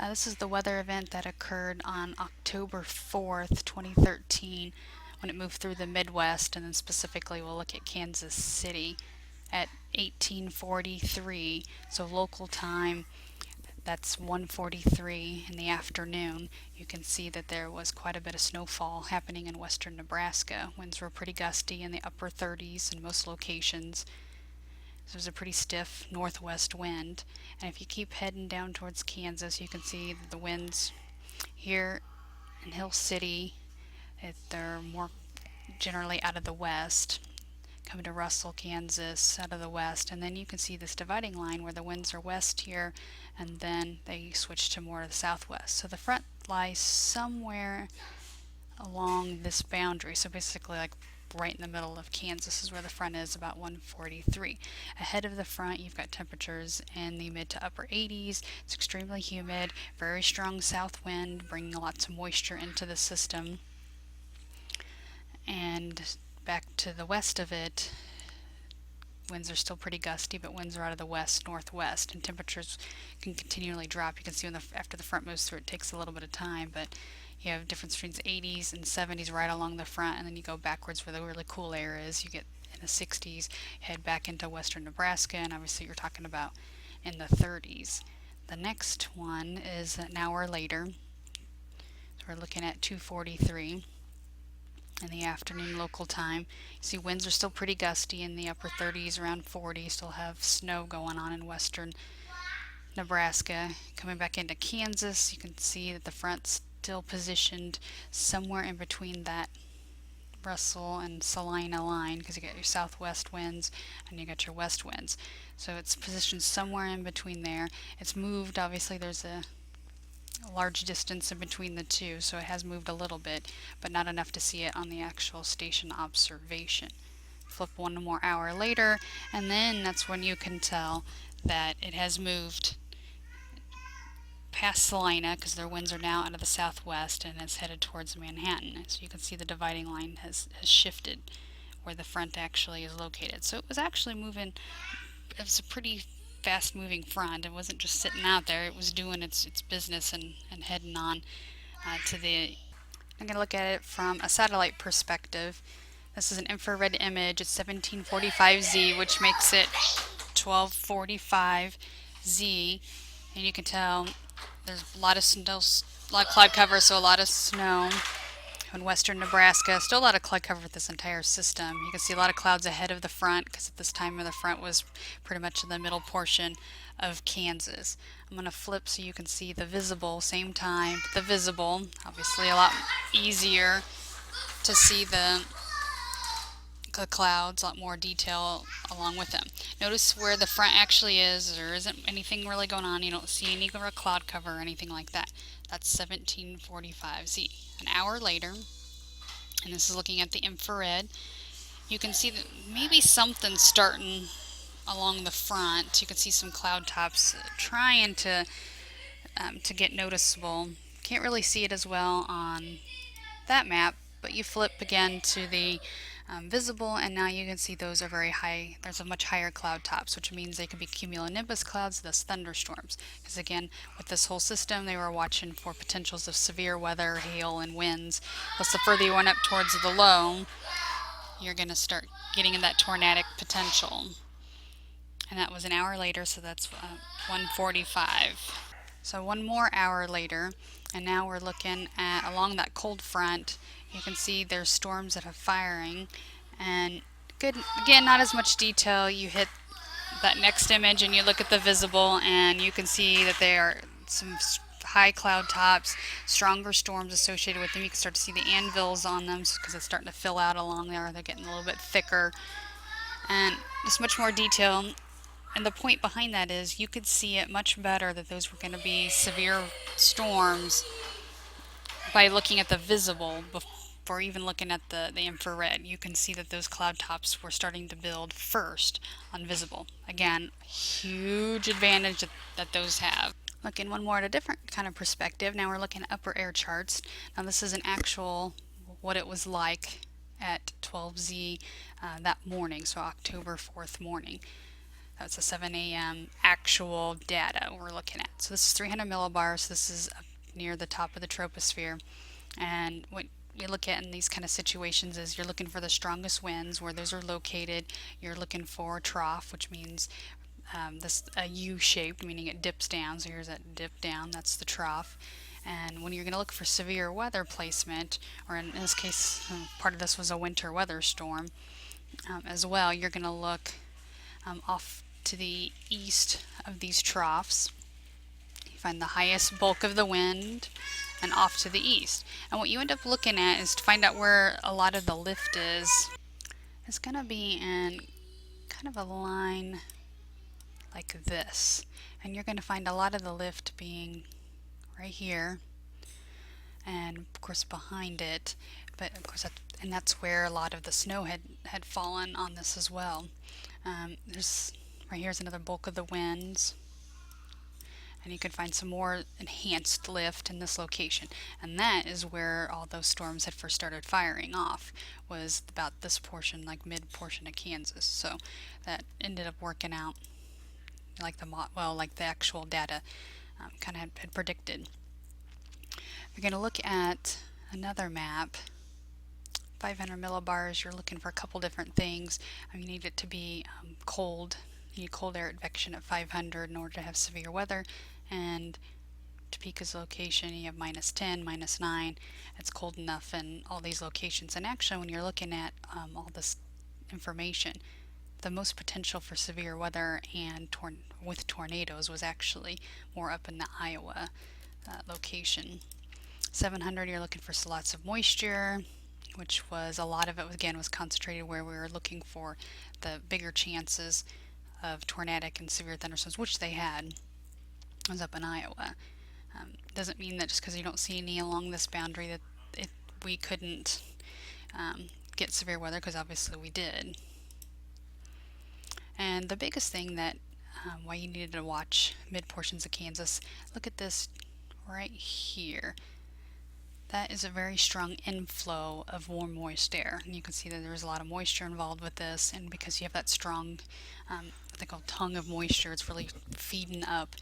This is the weather event that occurred on October 4th, 2013, when it moved through the Midwest, and then specifically we'll look at Kansas City at 1843, so local time. That's 1:43 in the afternoon. You can see that there was quite a bit of snowfall happening in western Nebraska. Winds were pretty gusty in the upper 30s in most locations. So it was a pretty stiff northwest wind. And if you keep heading down towards Kansas, you can see that the winds here in Hill City, they're more generally out of the west, coming to Russell, Kansas, out of the west. And then you can see this dividing line where the winds are west here, and then they switch to more of the southwest. So the front lies somewhere along this boundary. So basically like right in the middle of Kansas is where the front is, about 143. Ahead of the front, you've got temperatures in the mid to upper 80s. It's extremely humid, very strong south wind, bringing lots of moisture into the system. And back to the west of it, winds are still pretty gusty, but winds are out of the west northwest, and temperatures can continually drop. You can see after the front moves through, it takes a little bit of time, but you have difference between 80s and 70s right along the front, and then you go backwards where the really cool air is. You get in the 60s, head back into western Nebraska, and obviously you're talking about in the 30s. The next one is an hour later. So we're looking at 2:43 in the afternoon local time. You see winds are still pretty gusty in the upper 30s, around 40. Still have snow going on in western Nebraska. Coming back into Kansas, you can see that the front's still positioned somewhere in between that Russell and Salina line, because you got your southwest winds and you got your west winds. So it's positioned somewhere in between there. It's moved, obviously there's a large distance in between the two, so it has moved a little bit, but not enough to see it on the actual station observation. Flip one more hour later, and then that's when you can tell that it has moved past Salina, because their winds are now out of the southwest and is headed towards Manhattan. So you can see the dividing line has shifted where the front actually is located. So it was actually moving, it was a pretty fast moving front. It wasn't just sitting out there, it was doing its business and heading on to the. I'm going to look at it from a satellite perspective. This is an infrared image. It's 1745Z, which makes it 1245Z, and you can tell there's a lot of snow, a lot of cloud cover, so a lot of snow in western Nebraska. Still a lot of cloud cover with this entire system. You can see a lot of clouds ahead of the front, because at this time the front was pretty much in the middle portion of Kansas. I'm going to flip so you can see the visible, same time, the visible, obviously a lot easier to see the clouds, a lot more detail along with them. Notice where the front actually is. There isn't anything really going on. You don't see any cloud cover or anything like that. That's 1745Z. An hour later, and this is looking at the infrared, you can see that maybe something's starting along the front. You can see some cloud tops trying to get noticeable. Can't really see it as well on that map, but you flip again to the visible, and now you can see those are very high. There's a much higher cloud tops, which means they could be cumulonimbus clouds, thus thunderstorms. Because again, with this whole system, they were watching for potentials of severe weather, hail, and winds. Plus, the further you went up towards the low, you're going to start getting in that tornadic potential. And that was an hour later, so that's 1:45. So one more hour later, and now we're looking at along that cold front. You can see there's storms that are firing, and good, again, not as much detail. You hit that next image and you look at the visible, and you can see that there are some high cloud tops, stronger storms associated with them. You can start to see the anvils on them because it's starting to fill out along there. They're getting a little bit thicker, and just much more detail. And the point behind that is you could see it much better that those were going to be severe storms by looking at the visible before even looking at the infrared. You can see that those cloud tops were starting to build first on visible. Again, huge advantage that those have. Looking one more at a different kind of perspective. Now we're looking at upper air charts. Now this is an actual what it was like at 12Z that morning, so October 4th morning. That's a 7 a.m. actual data we're looking at. So this is 300 millibars. This is up near the top of the troposphere. And what we look at in these kind of situations is you're looking for the strongest winds, where those are located. You're looking for a trough, which means this a U-shaped, meaning it dips down. So here's that dip down, that's the trough. And when you're going to look for severe weather placement, or in this case, part of this was a winter weather storm as well, you're going to look off to the east of these troughs. You find the highest bulk of the wind and off to the east. And what you end up looking at is to find out where a lot of the lift is. It's going to be in kind of a line like this. And you're going to find a lot of the lift being right here, and of course behind it, but of course and that's where a lot of the snow had fallen on this as well. There's right here's another bulk of the winds, and you can find some more enhanced lift in this location, and that is where all those storms had first started firing off, was about this portion, like mid portion of Kansas. So that ended up working out like the actual data kind of had predicted. We're going to look at another map. 500 millibars, you're looking for a couple different things. You need it to be cold. You need cold air advection at 500 in order to have severe weather. And Topeka's location, you have -10, -9. It's cold enough in all these locations. And actually, when you're looking at all this information, the most potential for severe weather and with tornadoes was actually more up in the Iowa location. 700, you're looking for lots of moisture, which was a lot of it again was concentrated where we were looking for the bigger chances of tornadic and severe thunderstorms, which they had. It was up in Iowa. Doesn't mean that just because you don't see any along this boundary that we couldn't get severe weather, because obviously we did. And the biggest thing that why you needed to watch mid portions of Kansas, look at this right here. That is a very strong inflow of warm, moist air. And you can see that there's a lot of moisture involved with this, and because you have that strong, what they call tongue of moisture, it's really feeding up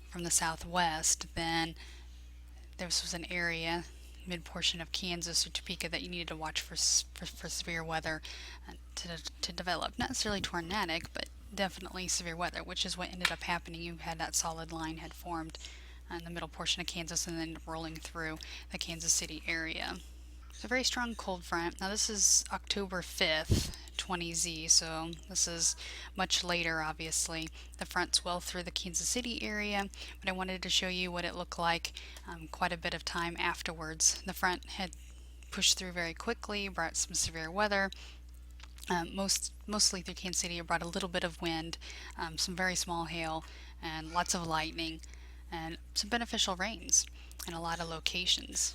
from the southwest, then this was an area, mid portion of Kansas or Topeka, that you needed to watch for severe weather to develop. Not necessarily tornadic, but definitely severe weather, which is what ended up happening. You had that solid line had formed in the middle portion of Kansas and then rolling through the Kansas City area. It's a very strong cold front. Now this is October 5th, 20Z, so this is much later, obviously. The front's well through the Kansas City area, but I wanted to show you what it looked like quite a bit of time afterwards. The front had pushed through very quickly, brought some severe weather. Mostly through Kansas City. It brought a little bit of wind, some very small hail, and lots of lightning, and some beneficial rains in a lot of locations.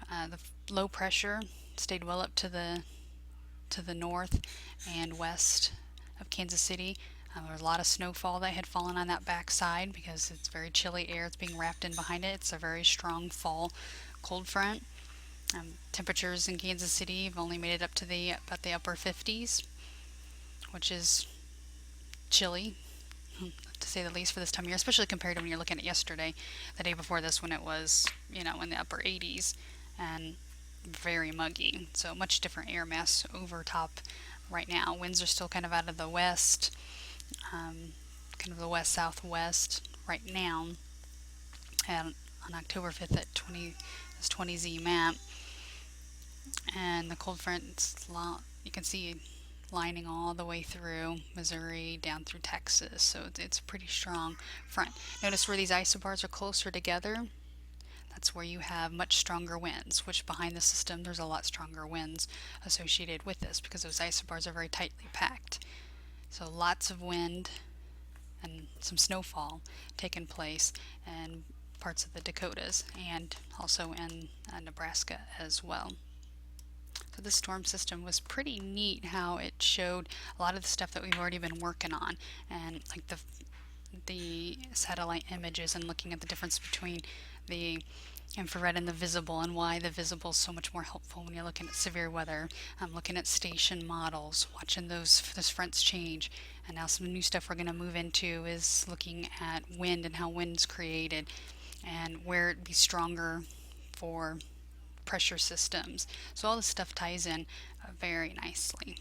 The low pressure stayed well up to the north and west of Kansas City. There was a lot of snowfall that had fallen on that backside because it's very chilly air. It's being wrapped in behind it. It's a very strong fall cold front. Temperatures in Kansas City have only made it up to about the upper 50s, which is chilly, to say the least, for this time of year, especially compared to when you're looking at yesterday, the day before this, when it was, in the upper 80s and very muggy. So much different air mass over top right now. Winds are still kind of out of the west, kind of the west-southwest right now. And on October 5th at 20Z map. And the cold front, you can see lining all the way through Missouri down through Texas, so it's a pretty strong front. Notice where these isobars are closer together, that's where you have much stronger winds, which behind the system there's a lot stronger winds associated with this because those isobars are very tightly packed. So lots of wind and some snowfall taking place in parts of the Dakotas and also in Nebraska as well. So this storm system was pretty neat how it showed a lot of the stuff that we've already been working on, and like the satellite images and looking at the difference between the infrared and the visible, and why the visible is so much more helpful when you're looking at severe weather. I'm looking at station models, watching those fronts change. And now some new stuff we're going to move into is looking at wind and how wind's created and where it'd be stronger for pressure systems. So all this stuff ties in very nicely.